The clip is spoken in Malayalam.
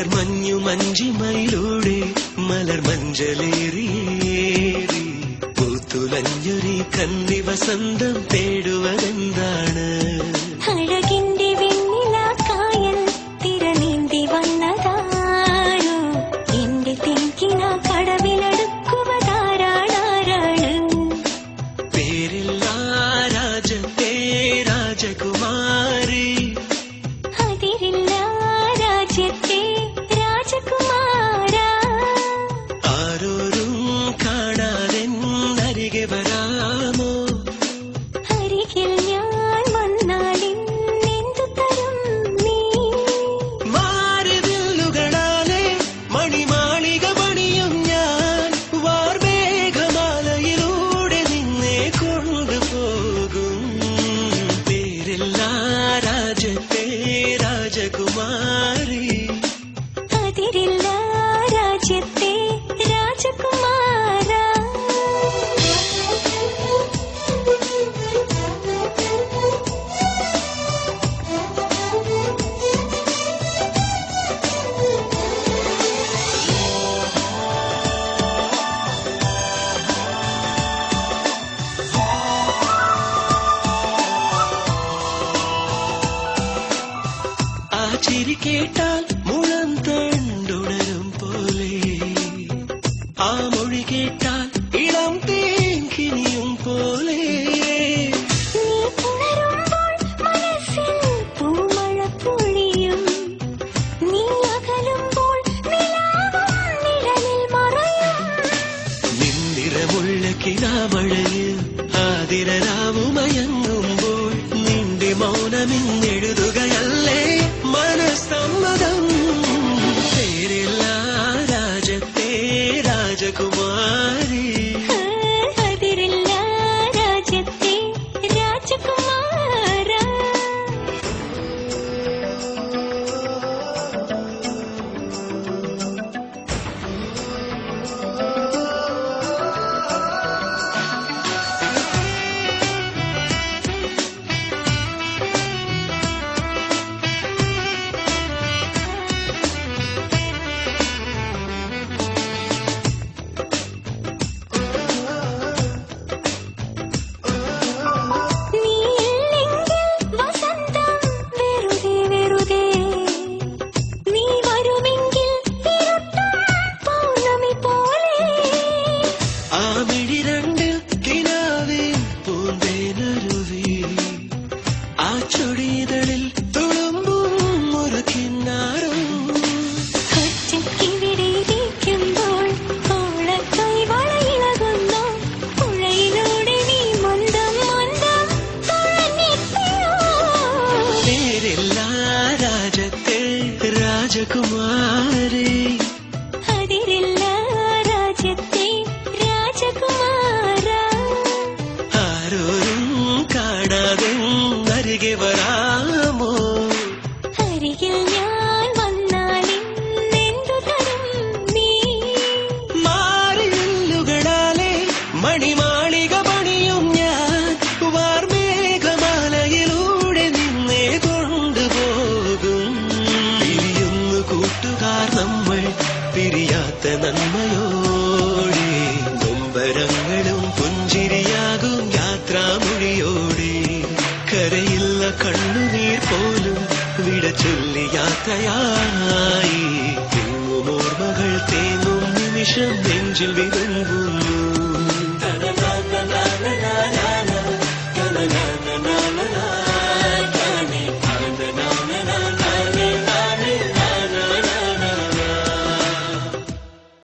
മലർമഞ്ഞു മഞ്ചിമയിലൂടെ മലർമഞ്ചലേറിയേറി പൂത്തുലഞ്ഞൊരി കന്നി വസന്തം തേടുവതെന്താണ്? അഴകിന്റെ വെണ്ണിലാക്കായൽ തിരനീന്തി വന്നതാരോ, എന്റെ തെങ്കിന കടവിലടുക്കുവതാരാണ്? പേരില്ല രാജത്തെ രാജകുമാരി, അതിരില്ല രാജ്യത്തെ രാജകുമാര. ആരോരും കാണാതെന്നരികെ വരാമോ? അരികിൽ ഞാൻ വന്നാലിന്നെന്തു തരും നീ? മാറിവില്ലുകളാലെ മണിമാളിക പണിയും ഞാൻ, വാർമേഘമാലയിലൂടെ നിന്നെ കൊണ്ടുപോകും. പേരില്ല രാജത്തെ രാജകുമാരി, അതിരില്ല രാജ്യത്തെ രാജകുമാര. ആ ചിരി കേട്ടാൽ മുളം തണ്ടുണരും പോലെ, ആ മൊഴി കേട്ടാൽ ഇളം തേങ്കിനിയും പോലെ. നീ പുണരുമ്പോൾ മനസ്സിൽ പൂമഴ പൊഴിയും, നീ അകലുമ്പോൾ നിലാവും നിഴലിൽ മറയും. നിന്നിറമുള്ള കിനാമഴയിൽ ആതിരരാവുമയങ്ങുമ്പോൾ നിന്റെ മൗനമിന്നെഴുതുകയല്ലേ മനസ്സമ്മതം? പേരില്ല രാജത്തെ രാജകുമാരി, അതിരില്ല രാജ്യത്തെ രാജകുമാര. നീയില്ലെങ്കിൽ വസന്തം വെറുതെ വെറുതെ, നീ വരുമെങ്കിൽ ഇരുട്ടും പൗർണമി പോലെ. ആ മിഴിരണ്ടിൽ കിനാവിൻ പൂന്തേനരുവി, ആ ചുടിതളിൽ തുളുമ്പും ഒരു കിന്നാരം. ഒറ്റയ്ക്കിവിടെ ഇരിക്കുമ്പോൾ ഓളക്കൈവളയിളകുന്നു, പുഴയിലൂടെ നീ മന്ദം മന്ദം തുഴഞ്ഞെത്തിയോ? പേരില്ല രാജത്തെ രാജകുമാരി, അതിരില്ല രാജ്യത്തെ രാജകുമാര. ആരോരും കാണാതെന്നരികെ വരാമോ? അരികിൽ ഞാൻ വന്നാലിന്നെന്തു തരും നീ? മാറിവില്ലുകളാലെ മണിമാളിക പണിയും ഞാൻ, വാർമേഘമാലയിലൂടെ നിന്നെ കൊണ്ടുപോകും. പിരിയുന്നു കൂട്ടുകാർ നമ്മൾ പിരിയാത്ത നന്മയോടെ, നൊമ്പരങ്ങളും പുഞ്ചിരിയാകും യാത്രാമൊഴിയോടെ. കരയില്ല കണ്ണുനീർ പോലും വിട ചൊല്ലി യാത്രയായി, ഓർമ്മകൾ തേങ്ങും നിമിഷം നെഞ്ചിൽ വിതുമ്പുന്നു.